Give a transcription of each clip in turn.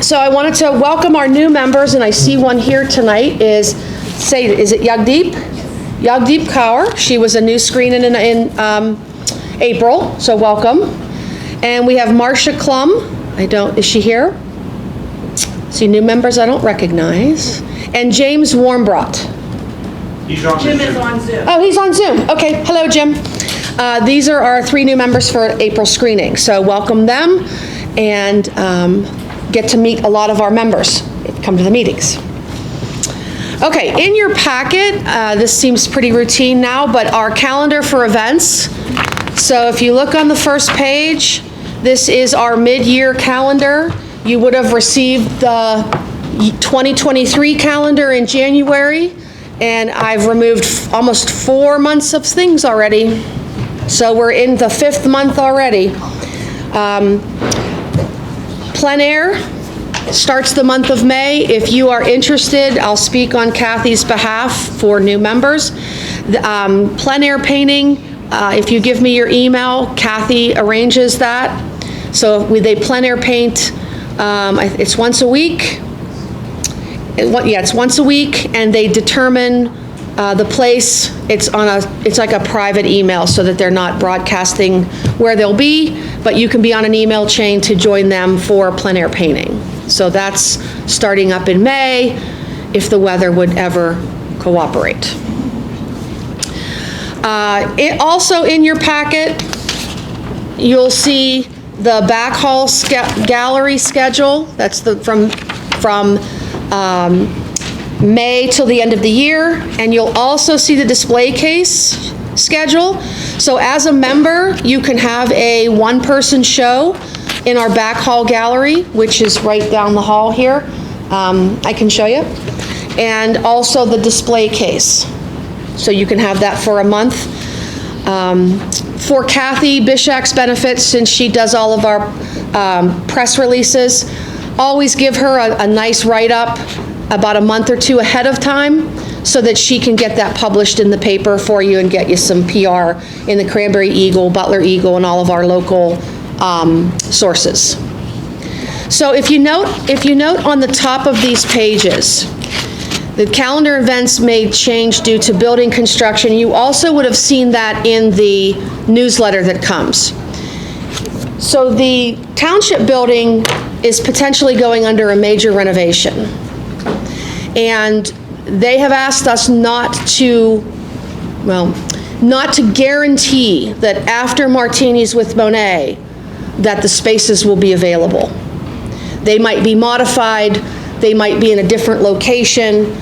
So I wanted to welcome our new members, and I see one here tonight is it Yagdeep? Yagdeep Kaur. She was a new screen in April, so welcome. And we have Marcia Klum. Is she here? See new members I don't recognize. And James Warmbrot. Jim is on Zoom. Oh, he's on Zoom. Okay, hello, Jim. These are our 3 new members for April screening, so welcome them and get to meet a lot of our members. Come to the meetings. Okay, in your packet, this seems pretty routine now, but our calendar for events. So if you look on the first page, this is our mid-year calendar. You would have received the 2023 calendar in January, and I've removed almost 4 months of things already. So we're in the 5th month already. Plein air starts the month of May. If you are interested, I'll speak on Kathy's behalf for new members. Plein air painting, if you give me your email, Kathy arranges that. So they plein air paint, it's once a week. It's once a week, and they determine the place. It's like a private email, so that they're not broadcasting where they'll be, but you can be on an email chain to join them for plein air painting. So that's starting up in May, if the weather would ever cooperate. Also in your packet, you'll see the back hall gallery schedule. That's from May till the end of the year, and you'll also see the display case schedule. So as a member, you can have a one-person show in our back hall gallery, which is right down the hall here. I can show you. And also the display case. So you can have that for a month. For Kathy Bishak's benefit, since she does all of our press releases, always give her a nice write-up about a month or 2 ahead of time, so that she can get that published in the paper for you and get you some PR in the Cranberry Eagle, Butler Eagle, and all of our local sources. So if you note on the top of these pages, the calendar events may change due to building construction. You also would have seen that in the newsletter that comes. So the township building is potentially going under a major renovation. And they have asked us not to guarantee that after Martinis with Monet, that the spaces will be available. They might be modified, they might be in a different location.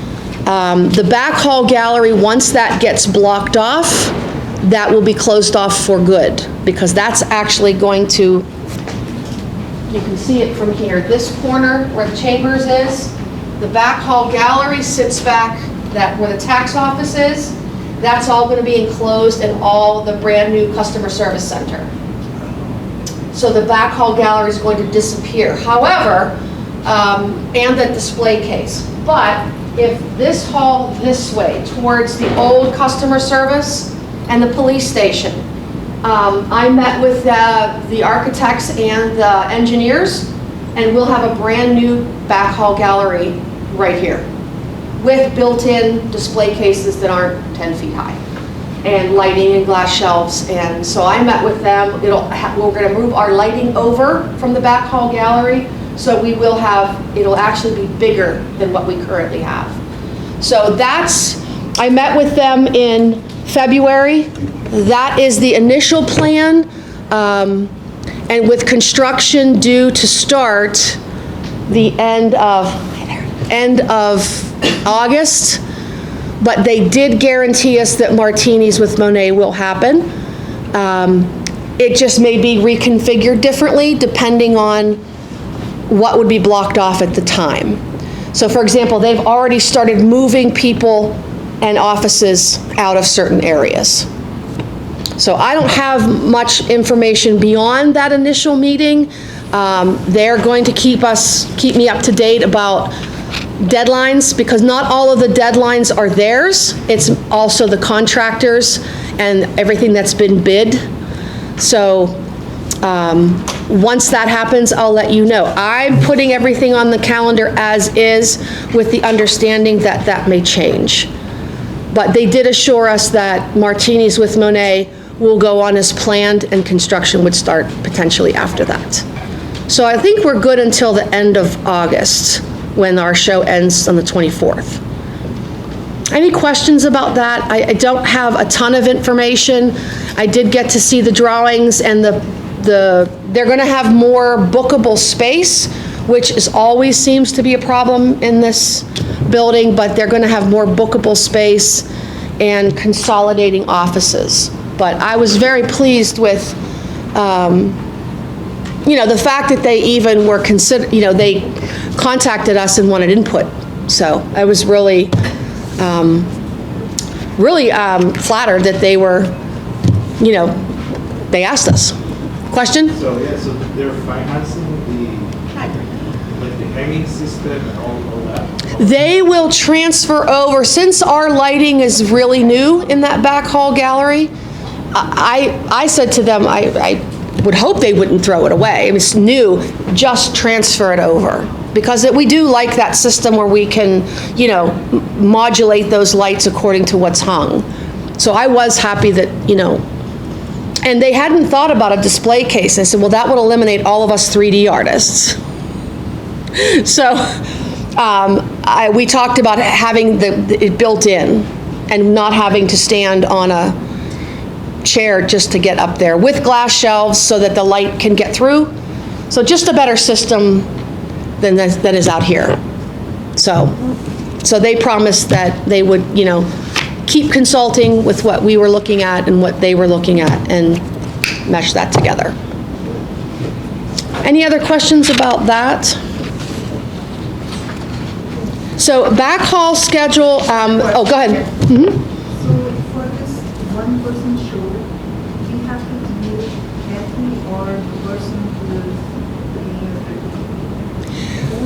The back hall gallery, once that gets blocked off, that will be closed off for good, because that's actually going to, you can see it from here, this corner where the chambers is, the back hall gallery sits back where the tax office is. That's all going to be enclosed in all the brand new customer service center. So the back hall gallery is going to disappear. However, and the display case. But if this hall this way towards the old customer service and the police station, I met with the architects and the engineers, and we'll have a brand new back hall gallery right here with built-in display cases that aren't 10 feet high, and lighting and glass shelves. And so I met with them. We're going to move our lighting over from the back hall gallery, so it'll actually be bigger than what we currently have. So I met with them in February. That is the initial plan, and with construction due to start the end of August, but they did guarantee us that Martinis with Monet will happen. It just may be reconfigured differently depending on what would be blocked off at the time. So for example, they've already started moving people and offices out of certain areas. So I don't have much information beyond that initial meeting. They're going to keep me up to date about deadlines, because not all of the deadlines are theirs. It's also the contractors and everything that's been bid. So Once that happens, I'll let you know. I'm putting everything on the calendar as is with the understanding that that may change. But they did assure us that Martinis with Monet will go on as planned and construction would start potentially after that. So I think we're good until the end of August, when our show ends on the 24th. Any questions about that? I don't have a ton of information. I did get to see the drawings, and they're gonna have more bookable space, which always seems to be a problem in this building, but they're gonna have more bookable space and consolidating offices. But I was very pleased with, the fact that they even were they contacted us and wanted input. So I was really flattered that they were, they asked us. Question? So they're financing the hanging system and all that? They will transfer over, since our lighting is really new in that back hall gallery, I said to them, I would hope they wouldn't throw it away. It's new, just transfer it over. Because we do like that system where we can, modulate those lights according to what's hung. So I was happy that, and they hadn't thought about a display case. I said, well, that would eliminate all of us 3D artists. So we talked about having it built in and not having to stand on a chair just to get up there, with glass shelves so that the light can get through. So just a better system than is out here. So they promised that they would, keep consulting with what we were looking at and what they were looking at and mesh that together. Any other questions about that? So back hall schedule, oh, go ahead. Mm-hmm. So for this one-person show, we have to deal carefully, or the person who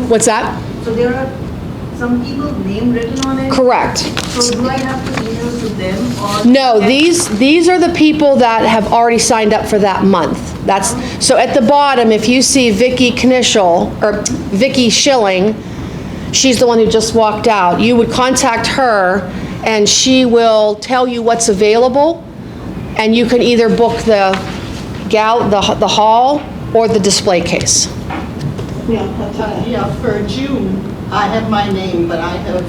is What's that? So there are some people's name written on it? Correct. So do I have to email to them, or? No, these are the people that have already signed up for that month. So at the bottom, if you see Vicki Knishel, or Vicki Schilling, she's the one who just walked out, you would contact her and she will tell you what's available, and you can either book the hall or the display case. Yeah, for June, I have my name, but I have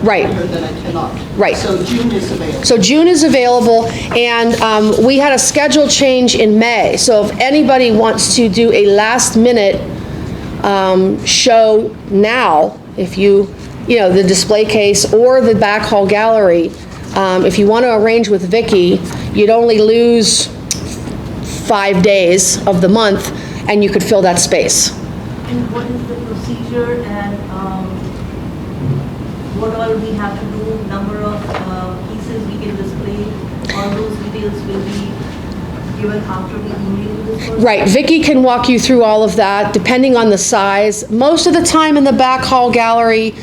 Right. told her that I cannot. Right. So June is available. So June is available, and we had a schedule change in May. So if anybody wants to do a last-minute show now, if the display case or the back hall gallery, if you want to arrange with Vicki, you'd only lose 5 days of the month, and you could fill that space. And what is the procedure, and what all we have to do, number of pieces we can display, all those details will be given after we email this person? Right, Vicki can walk you through all of that, depending on the size. Most of the time in the back hall gallery,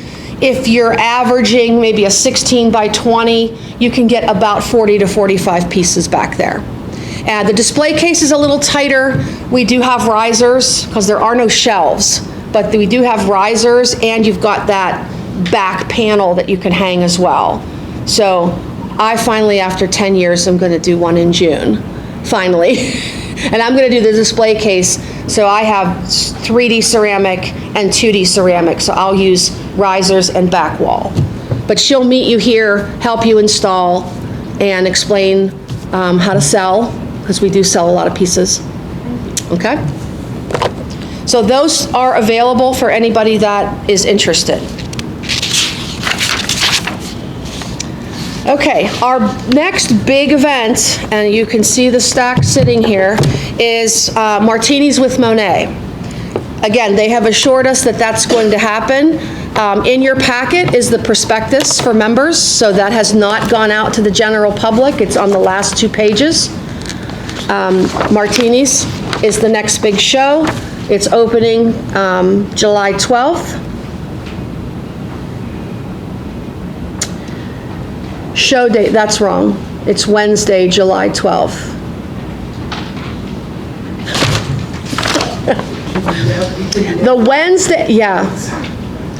if you're averaging maybe a 16 by 20, you can get about 40 to 45 pieces back there. And the display case is a little tighter. We do have risers, because there are no shelves, but we do have risers, and you've got that back panel that you can hang as well. So I finally, after 10 years, I'm going to do one in June, finally. And I'm going to do the display case, so I have 3D ceramic and 2D ceramic, so I'll use risers and back wall. But she'll meet you here, help you install, and explain how to sell, because we do sell a lot of pieces. Okay? So those are available for anybody that is interested. Okay, our next big event, and you can see the stack sitting here, is Martinis with Monet. Again, they have assured us that that's going to happen. In your packet is the prospectus for members, so that has not gone out to the general public. It's on the last 2 pages. Martinis is the next big show. It's opening July 12th. Show date, that's wrong. It's Wednesday, July 12th. The Wednesday, yeah.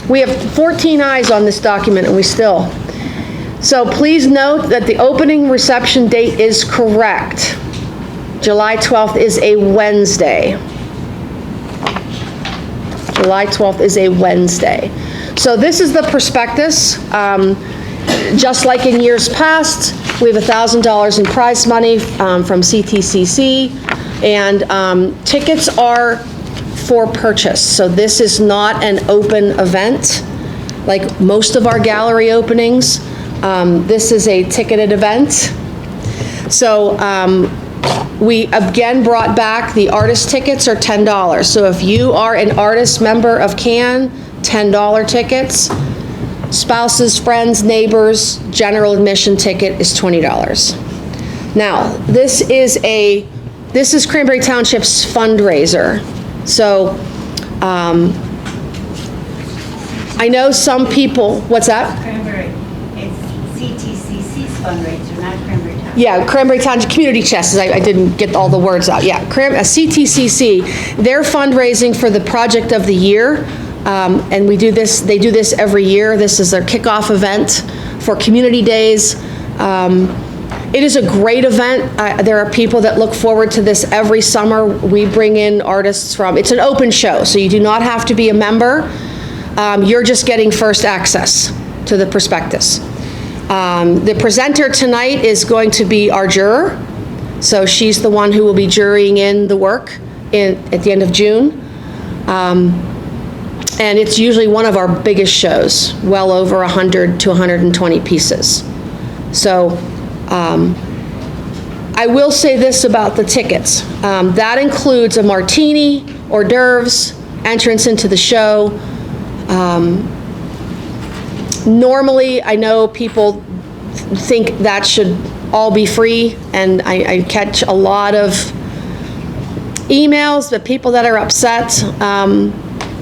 We have 14 eyes on this document and we still. So please note that the opening reception date is correct. July 12th is a Wednesday. July 12th is a Wednesday. So this is the prospectus. Just like in years past, we have $1,000 in prize money from CTCC, and tickets are for purchase. So this is not an open event like most of our gallery openings. This is a ticketed event. So we again brought back the artist tickets are $10. So if you are an artist member of CAN, $10 tickets. Spouses, friends, neighbors, general admission ticket is $20. Now, this is Cranberry Township's fundraiser. So, I know some people, what's that? Cranberry, it's CTCC's fundraiser, not Cranberry Township. Yeah, Cranberry Township Community Chest, I didn't get all the words out. Yeah, CTCC, they're fundraising for the project of the year. And they do this every year. This is their kickoff event for community days. It is a great event. There are people that look forward to this every summer. We bring in artists it's an open show, so you do not have to be a member. You're just getting first access to the prospectus. The presenter tonight is going to be our juror. So she's the one who will be jurying in the work at the end of June. And it's usually one of our biggest shows, well over 100 to 120 pieces. So I will say this about the tickets. That includes a martini, hors d'oeuvres, entrance into the show. Normally, I know people think that should all be free, and I catch a lot of emails, but people that are upset.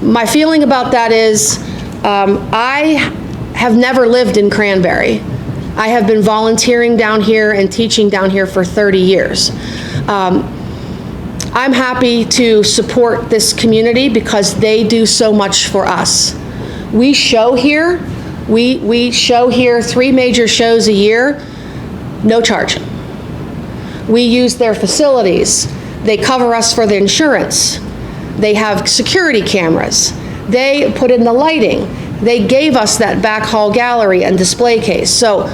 My feeling about that is, I have never lived in Cranberry. I have been volunteering down here and teaching down here for 30 years. I'm happy to support this community because they do so much for us. We show here, we show here 3 major shows a year, no charge. We use their facilities. They cover us for the insurance. They have security cameras. They put in the lighting. They gave us that back hall gallery and display case. So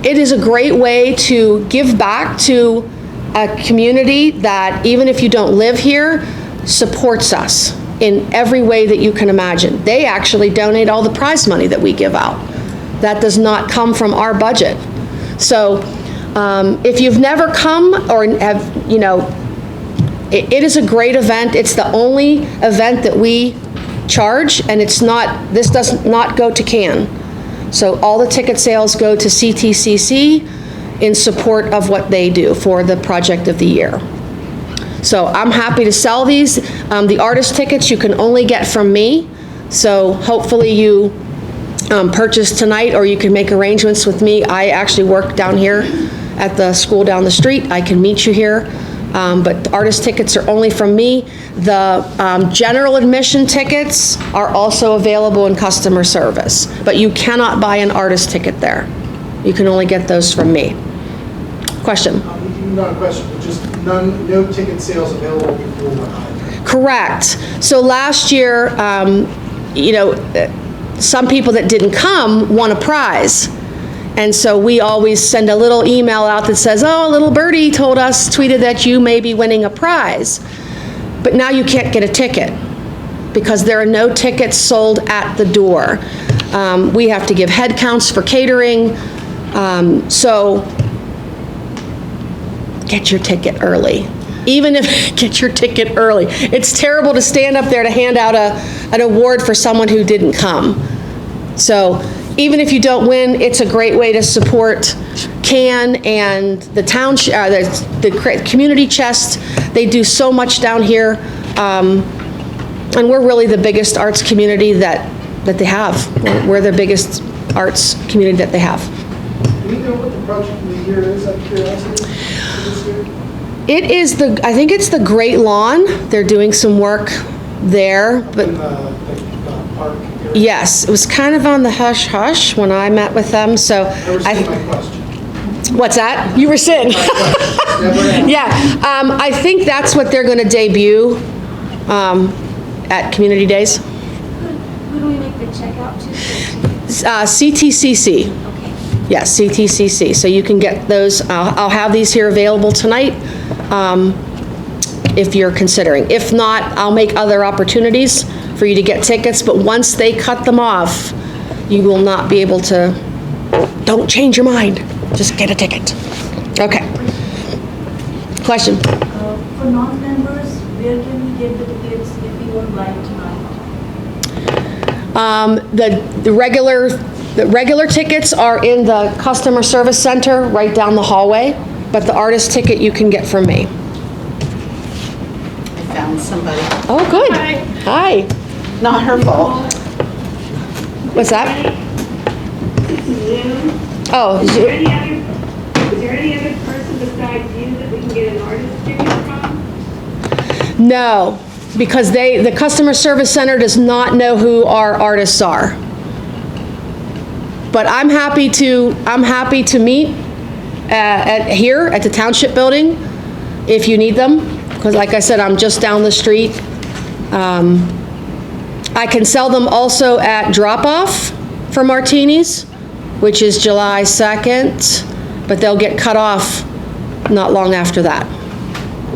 it is a great way to give back to a community that, even if you don't live here, supports us in every way that you can imagine. They actually donate all the prize money that we give out. That does not come from our budget. So if you've never come or have, it is a great event. It's the only event that we charge, and this does not go to CAN. So all the ticket sales go to CTCC in support of what they do for the project of the year. So I'm happy to sell these. The artist tickets you can only get from me. So hopefully you purchase tonight, or you can make arrangements with me. I actually work down here at the school down the street. I can meet you here. But the artist tickets are only from me. The general admission tickets are also available in customer service, but you cannot buy an artist ticket there. You can only get those from me. Question? Not a question, but just no ticket sales available before what time? Correct. So last year, some people that didn't come won a prize. And so we always send a little email out that says, oh, little birdie tweeted that you may be winning a prize. But now you can't get a ticket because there are no tickets sold at the door. We have to give head counts for catering. So get your ticket early. Get your ticket early. It's terrible to stand up there to hand out an award for someone who didn't come. So even if you don't win, it's a great way to support CAN and the township, the community chest. They do so much down here, and we're really the biggest arts community that they have. We're the biggest arts community that they have. Do we know what the project of the year is, out of curiosity, this year? It is I think it's the Great Lawn. They're doing some work there, but In the park area. yes, it was kind of on the hush-hush when I met with them, so. I received my question. What's that? You were sitting. Yeah, I think that's what they're gonna debut, at Community Days. Who do we make the check out to? CTCC. Okay. Yes, CTCC. So you can get those, I'll have these here available tonight, if you're considering. If not, I'll make other opportunities for you to get tickets, but once they cut them off, you will not be able to, don't change your mind, just get a ticket. Okay. Question? For non-members, where can we get the tickets if we won't buy tonight? The regular tickets are in the customer service center right down the hallway, but the artist ticket you can get from me. I found somebody. Oh, good. Hi. Not her fault. What's that? Zoom. Oh, Is there any other person besides you that we can get an artist ticket from? no, because the customer service center does not know who our artists are. But I'm happy to meet here at the Township Building if you need them, because like I said, I'm just down the street. I can sell them also at drop-off for Martinis, which is July 2nd, but they'll get cut off not long after that.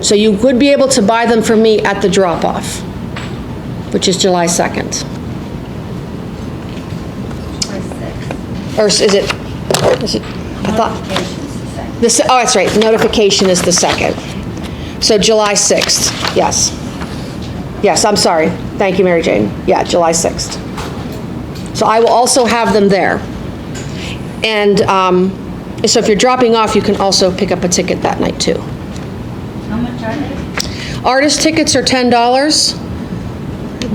So you would be able to buy them from me at the drop-off, which is July 2nd. Or is it, I thought, oh, that's right, notification is the 2nd. So July 6th, yes. Yes, I'm sorry. Thank you, Mary Jane. Yeah, July 6th. So I will also have them there. And so if you're dropping off, you can also pick up a ticket that night too. How much are they? Artist tickets are $10.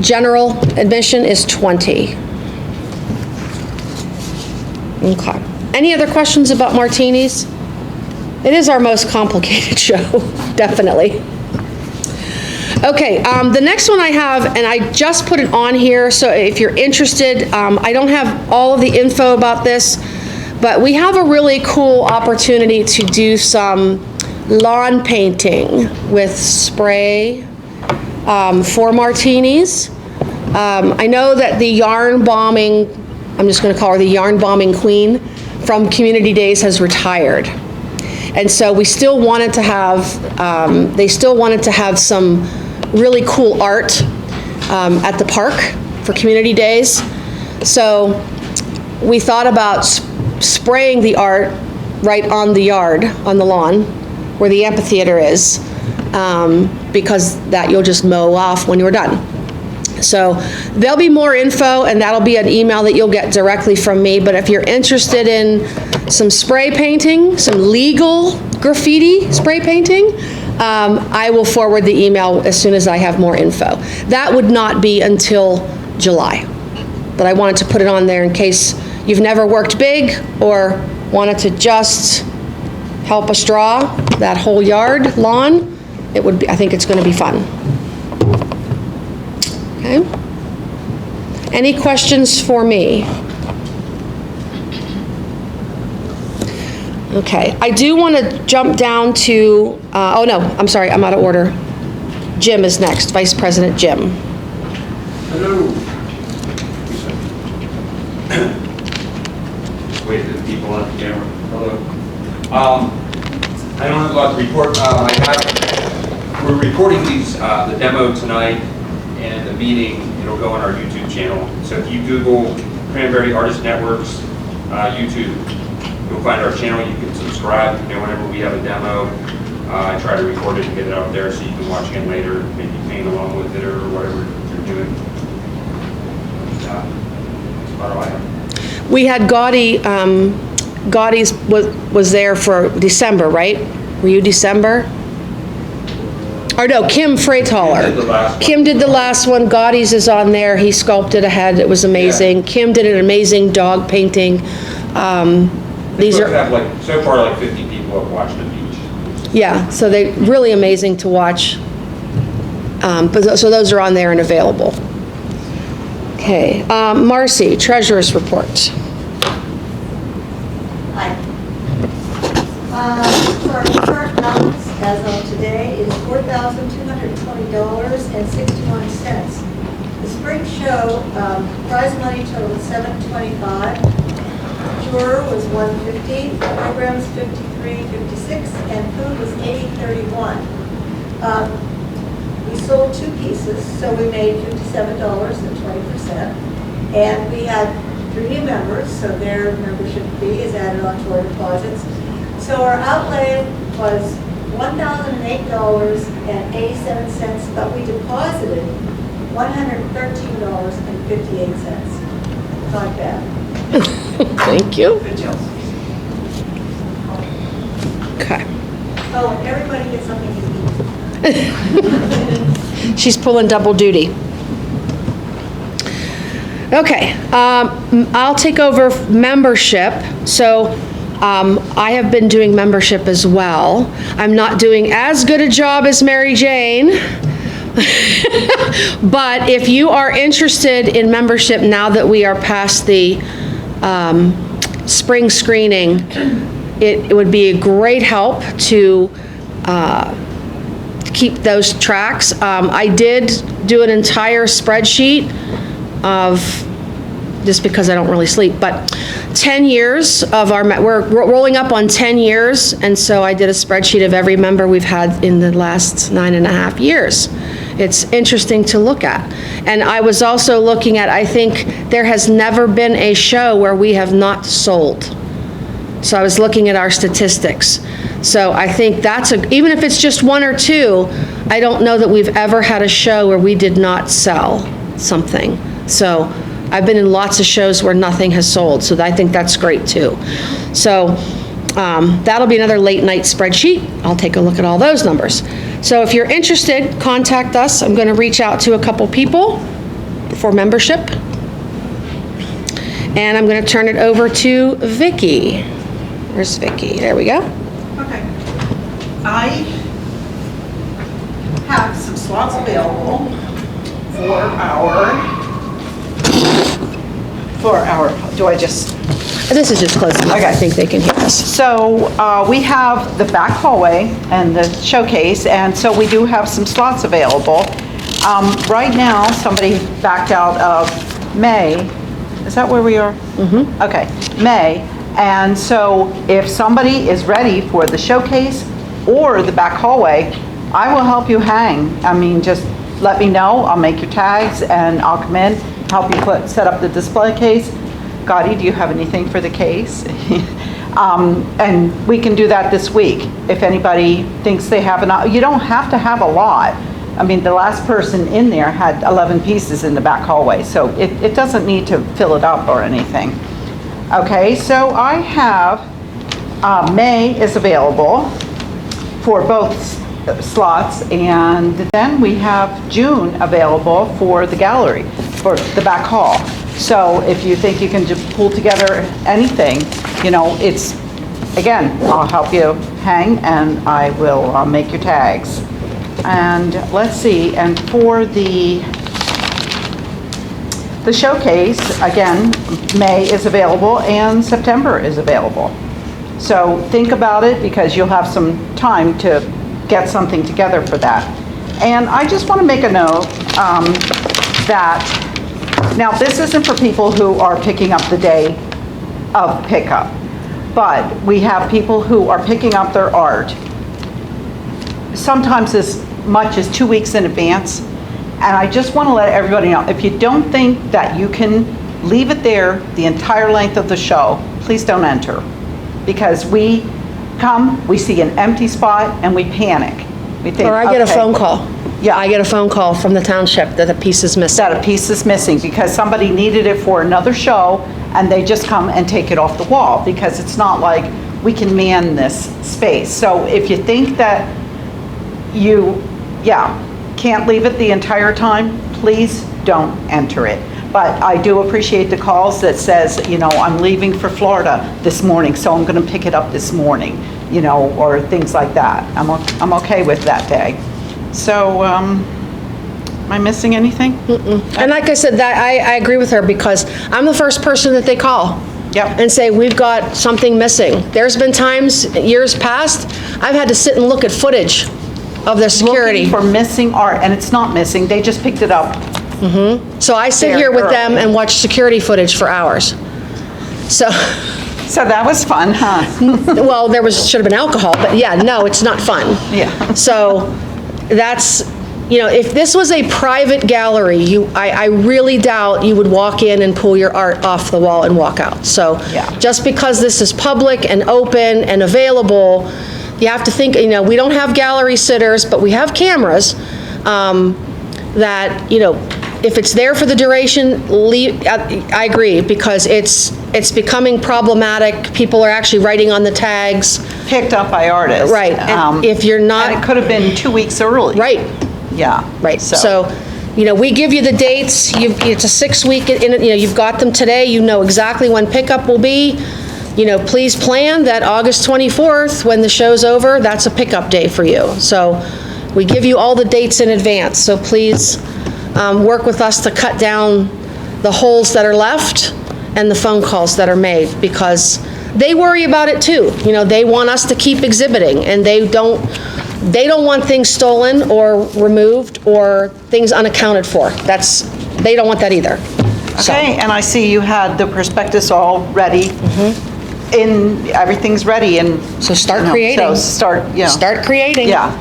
General admission is $20. Okay. Any other questions about martinis? It is our most complicated show, definitely. Okay, the next one I have, and I just put it on here, so if you're interested, I don't have all of the info about this, but we have a really cool opportunity to do some lawn painting with spray for martinis. I know that the yarn bombing, I'm just going to call her the yarn bombing queen from Community Days has retired. And so we still wanted to have, they still wanted to have some really cool art at the park for Community Days. So we thought about spraying the art right on the yard, on the lawn, where the amphitheater is, because that you'll just mow off when you're done. So there'll be more info, and that'll be an email that you'll get directly from me. But if you're interested in some spray painting, some legal graffiti spray painting, I will forward the email as soon as I have more info. That would not be until July. But I wanted to put it on there in case you've never worked big or wanted to just help us draw that whole yard lawn. It would be, I think it's going to be fun. Okay. Any questions for me? Okay, I do want to jump down to, oh no, I'm sorry, I'm out of order. Jim is next, Vice President Jim. Hello. Wait for the people on the camera. Hello. I don't have a lot to report. We're recording these, the demo tonight, and the meeting, it'll go on our YouTube channel. So if you Google Cranberry Artist Networks YouTube, you'll find our channel. You can subscribe. You know, whenever we have a demo, I try to record it and get it out there so you can watch it later, maybe paint along with it or whatever you're doing. That's about all I have. We had Gaudy, Gaudy's was there for December, right? Were you December? Or no, Kim Freithaler. Kim did the last one. Gaudy's is on there. He sculpted a head. It was amazing. Yeah. Kim did an amazing dog painting. These We are, have so far 50 people have watched the beach. Yeah, so they really amazing to watch. So those are on there and available. Okay, Marcy, treasurer's report. Hi. Our current balance as of today is $4,220.61. The spring show, prize money totaled $725. Juror was $150, programs $53.56, and food was $80.31. We sold 2 pieces, so we made $57.20. And we had 3 new members, so their membership fee is added on to our deposits. So our outlay was $1,008.87, but we deposited $113.58. Not bad. Thank you. Good job. Okay. Oh, and everybody gets something to eat. She's pulling double duty. Okay, I'll take over membership. So I have been doing membership as well. I'm not doing as good a job as Mary Jane. But if you are interested in membership now that we are past the spring screening, it would be a great help to keep those tracks. I did do an entire spreadsheet of, just because I don't really sleep, but 10 years of we're rolling up on 10 years, and so I did a spreadsheet of every member we've had in the last 9.5 years. It's interesting to look at. And I was also looking at, I think there has never been a show where we have not sold. So I was looking at our statistics. So I think that's even if it's just 1 or 2, I don't know that we've ever had a show where we did not sell something. So I've been in lots of shows where nothing has sold, so I think that's great too. So that'll be another late night spreadsheet. I'll take a look at all those numbers. So if you're interested, contact us. I'm going to reach out to a couple people for membership. And I'm going to turn it over to Vicki. Where's Vicki? There we go. Okay. I have some slots available This is just close enough. Okay. I think they can hear us. So we have the back hallway and the showcase, and so we do have some slots available. Right now, somebody backed out of May. Is that where we are? Mm-hmm. Okay, May. And so if somebody is ready for the showcase or the back hallway, I will help you hang. I mean, just let me know. I'll make your tags and I'll come in, help you set up the display case. Gotti, do you have anything for the case? And we can do that this week. If anybody thinks they have you don't have to have a lot. I mean, the last person in there had 11 pieces in the back hallway, so it doesn't need to fill it up or anything. Okay, so I have, May is available for both slots, and then we have June available for the gallery, for the back hall. So if you think you can just pull together anything, you know, it's, again, I'll help you hang and I will make your tags. And let's see, and for the showcase, again, May is available and September is available. So think about it, because you'll have some time to get something together for that. And I just want to make a note that, now this isn't for people who are picking up the day of pickup, but we have people who are picking up their art sometimes as much as 2 weeks in advance. And I just want to let everybody know, if you don't think that you can leave it there the entire length of the show, please don't enter. Because we come, we see an empty spot, and we panic. We think, Or I get a okay. phone call. Yeah. I get a phone call from the township that a piece is missing. That a piece is missing because somebody needed it for another show, and they just come and take it off the wall, because it's not like we can man this space. So if you think that you, can't leave it the entire time, please don't enter it. But I do appreciate the calls that says, I'm leaving for Florida this morning, so I'm going to pick it up this morning, or things like that. I'm okay with that day. So, am I missing anything? And like I said, that I agree with her because I'm the first person that they call. Yep. And say, we've got something missing. There's been times, years past, I've had to sit and look at footage of their security. Looking for missing art, and it's not missing, they just picked it up. So I sit Very here with them early. and watch security footage for hours. So, So that was fun, huh? well, should have been alcohol, but yeah, no, it's not fun. Yeah. So that's, if this was a private gallery, I really doubt you would walk in and pull your art off the wall and walk out. So Yeah. just because this is public and open and available, you have to think, we don't have gallery sitters, but we have cameras that, if it's there for the duration, leave, I agree, because it's becoming problematic. People are actually writing on the tags. Picked up by artists. Right, and if you're not- And it could have been 2 weeks early. Right, Yeah. right. So, we give you the dates, it's a 6-week, you've got them today, you know exactly when pickup will be. Please plan that August 24th, when the show's over, that's a pickup day for you. So we give you all the dates in advance, so please work with us to cut down the holes that are left and the phone calls that are made, because they worry about it too. They want us to keep exhibiting, and they don't want things stolen or removed or things unaccounted for. They don't want that either. So, Okay, and I see you had the prospectus all ready. Everything's ready, and. So start creating. So start, Start creating. Yeah.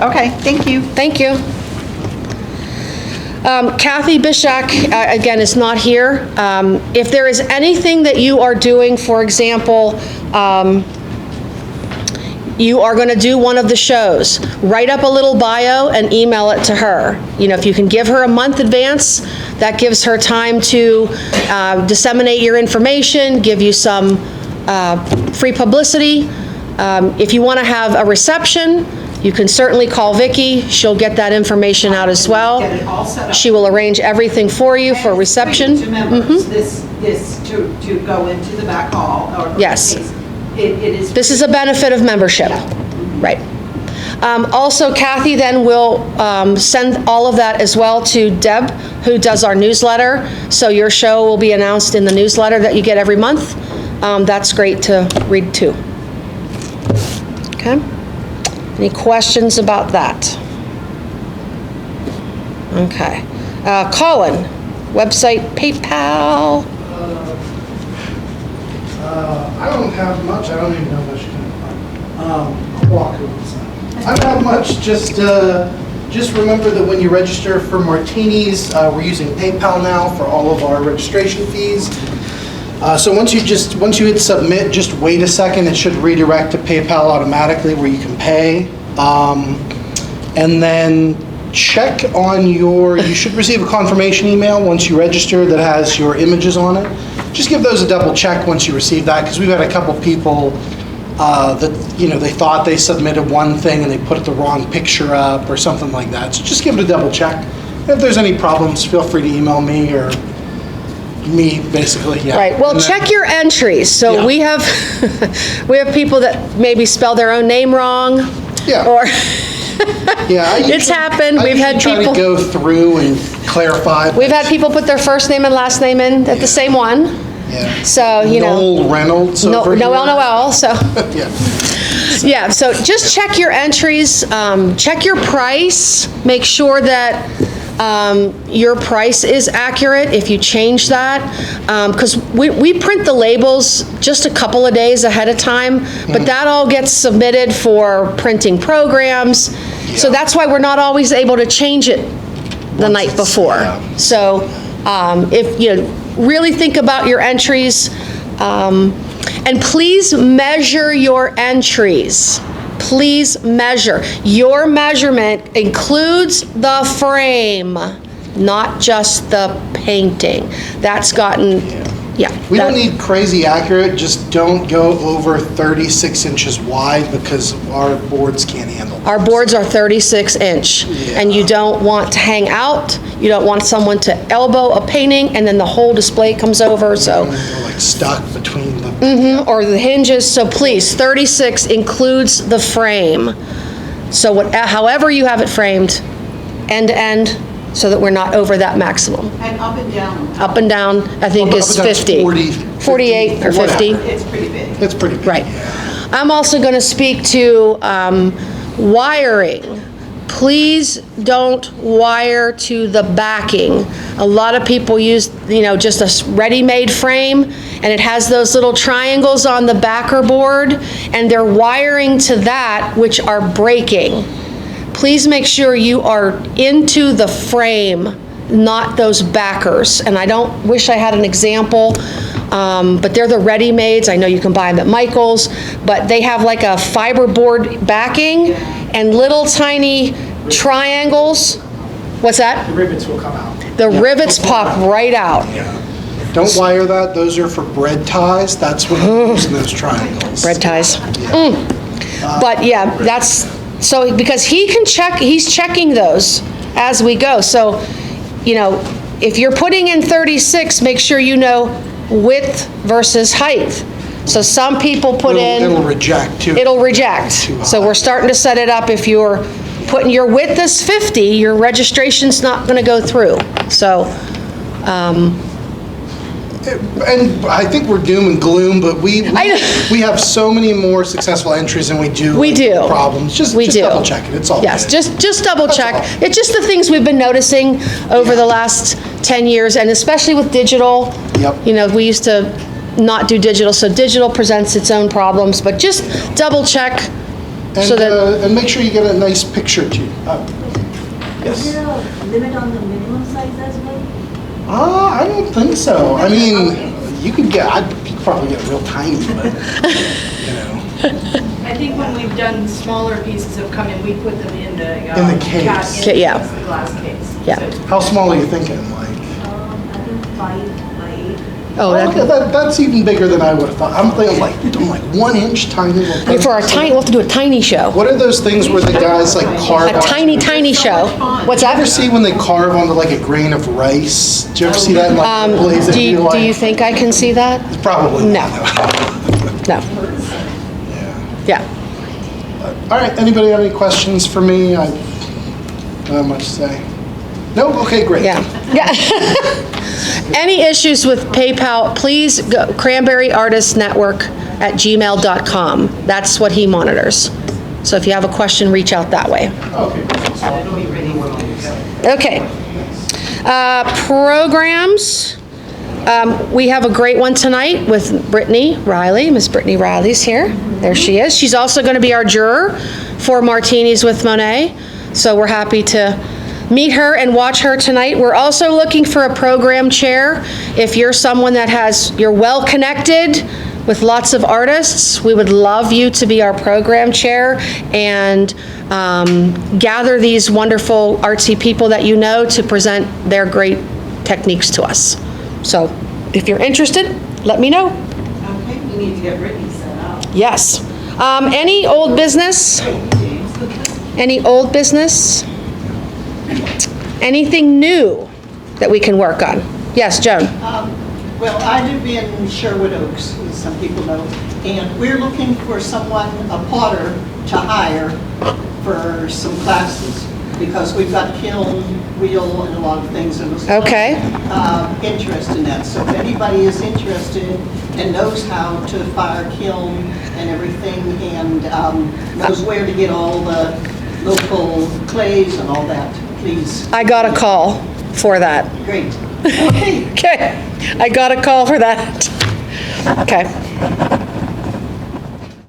Okay, thank you. Thank you. Kathy Bishak, again, is not here. If there is anything that you are doing, for example, you are going to do one of the shows, write up a little bio and email it to her. If you can give her a month advance, that gives her time to disseminate your information, give you some free publicity. If you want to have a reception, you can certainly call Vicki. She'll get that information out as well. Get it all set up. She will arrange everything for you for reception. To members, this to go into the back hall, or. Yes. It is. This is a benefit of membership. Right. Also, Kathy then will send all of that as well to Deb, who does our newsletter. So your show will be announced in the newsletter that you get every month. That's great to read too. Okay. Any questions about that? Okay. Colin, website, PayPal. I don't have much. I don't even know much. I'll walk over the side. I don't have much. Just remember that when you register for martinis, we're using PayPal now for all of our registration fees. So once you hit submit, just wait a second. It should redirect to PayPal automatically where you can pay. And then check on you should receive a confirmation email once you register that has your images on it. Just give those a double check once you receive that, because we've had a couple people that, they thought they submitted one thing and they put the wrong picture up or something like that. So just give it a double check. If there's any problems, feel free to email me or me, basically, yeah. Right, well, And then- check your entries. So Yeah. we have people that maybe spell their own name wrong. Yeah. Or, Yeah, I it's happened. We've had try people, to go through and clarify. we've had people put their first name and last name in at the same one. Yeah. So, Noel Reynolds over here. Noel, so. Yeah. Yeah, so just check your entries, check your price, make sure that your price is accurate if you change that. Because we print the labels just a couple of days ahead of time, but that all gets submitted for printing programs. So that's why we're not always able to change it the night before. yeah. So if you really think about your entries, and please measure your entries. Please measure. Your measurement includes the frame, not just the painting. That's gotten, yeah. We don't need crazy accurate, just don't go over 36 inches wide because our boards can't handle it. Our boards are 36 inch, and you don't want to hang out. You don't want someone to elbow a painting and then the whole display comes over, so. They're like stuck between the. Or the hinges, so please, 36 includes the frame. So however you have it framed, end to end, so that we're not over that maximum. And up and down. Up and down, I think Up is and down's 50. 40, 48 or 50. whatever. It's pretty big. It's pretty big. Right. I'm also going to speak to wiring. Please don't wire to the backing. A lot of people use, just a ready-made frame, and it has those little triangles on the backer board, and they're wiring to that, which are breaking. Please make sure you are into the frame, not those backers. And I don't wish I had an example, but they're the ready-mades. I know you can buy them at Michael's, but they have like a fiberboard backing and little tiny triangles. What's that? The rivets will come out. The rivets pop right out. Don't wire that. Those are for bread ties. That's when you're using those triangles. Bread ties. But yeah, that's, so because he's checking those as we go. So, if you're putting in 36, make sure you know width versus height. So some people put in. It'll reject too. It'll reject. So we're starting to set it up. If you're putting your width as 50, your registration's not going to go through. So, And I think we're doom and gloom, but we have so many more successful entries than we do. We do. Problems. Just double check it. It's all Yes, good. just double check. all. It's just the things we've been noticing over the last 10 years, and especially with digital. Yep. We used to not do digital, so digital presents its own problems, but just double check And, so that. and make sure you get a nice picture too. Is there a limit on the minimum size as well? I don't think so. I mean, you could probably get real tiny, but, I think when we've done smaller pieces have come in, we put them in the. In the case. in Yeah. the glass case. Yeah. So How small are you thinking? Like, I think 5 by 8. Oh, okay, that's even bigger than I would have thought. I'm thinking like 1 inch tiny little thing. for our tiny, we'll have to do a tiny show. What are those things where the guys like carve? A tiny show. What's You ever that? see when they carve onto like a grain of rice? Do you ever see that in like plays that Do you like? think I can see that? Probably. No. No. Yeah. All right, anybody have any questions for me? I don't have much to say. No? Okay, great. Yeah. Any issues with PayPal, please go cranberryartistnetwork@gmail.com. That's what he monitors. So if you have a question, reach out that way. Okay. Programs. We have a great one tonight with Brittany Riley. Miss Brittany Riley's here. There she is. She's also going to be our juror for Martinis with Monet. So we're happy to meet her and watch her tonight. We're also looking for a program chair. If you're someone you're well connected with lots of artists, we would love you to be our program chair and gather these wonderful artsy people that you know to present their great techniques to us. So if you're interested, let me know. Okay, we need to get Brittany set up. Yes. Any old business? Any old business? Anything new that we can work on? Yes, Joan? Well, I live in Sherwood Oaks, as some people know, and we're looking for someone, a potter, to hire for some classes, because we've got kiln, wheel, and a lot of things. And Okay. interest in that. So if anybody is interested and knows how to fire kiln and everything, and knows where to get all the local clays and all that, please. I got a call for that. Great. Okay. Okay. I got a call for that. Okay.